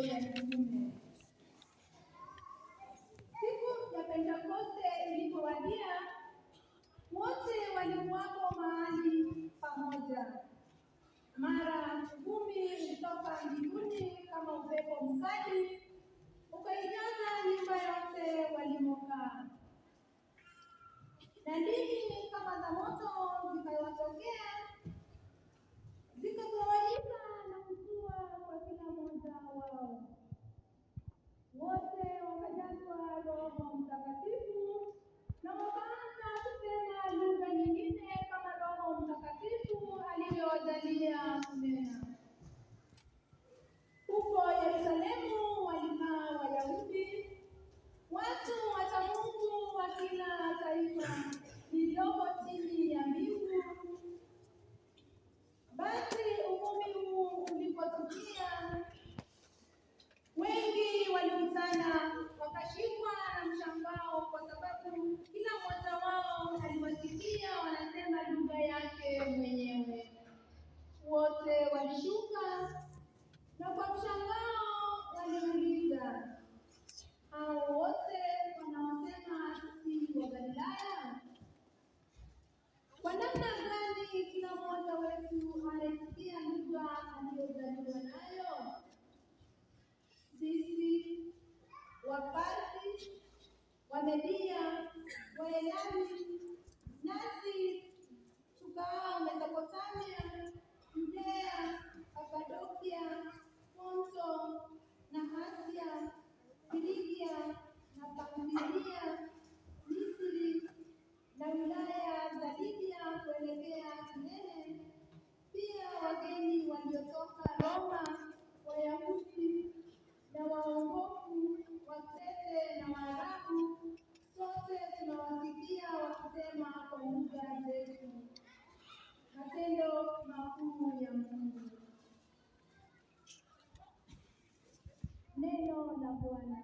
ya mitume. Siku ya Pentekoste ilipowadia, wote walikuwako mahali pamoja. Mara uvumi ulitoka mbinguni kama upepo mkali, ukaijaza nyumba yote walimokaa, na ndimi kama za moto zikawatokea, zikagawanyika na kutua kwa kila mmoja wao. Wote wakajazwa Roho Mtakatifu na wakaanza kusema lugha nyingine kama Roho Mtakatifu alivyowajalia kunena. Huko Yerusalemu walikaa Wayahudi, watu wacha Mungu wa kila taifa lililoko chini ya mbingu. Basi uvumi huu ulipotukia, wengi walikutana wakashikwa na mshangao, kwa sababu kila mmoja wao aliwasikia wanasema lugha yake mwenyewe. Wote walishuka na kwa mshangao waliuliza, hao wote wanaosema si wa Galilaya? Kwa namna gani kila mmoja wetu anasikia lugha aliyozaliwa nayo? Sisi Waparthi, Wamedia, Waelami, nasi tukaao Mesopotamia, Judea, Kapadokia, Ponto na Asia, Filigia na Pamfilia, Misri na wilaya za Libya kuelekea Kirene, pia wageni waliotoka Roma, Wayahudi na waongofu, Wakrete na Waarabu, sote tunawasikia wakisema kwa lugha zetu matendo makuu ya Mungu. Neno la Bwana.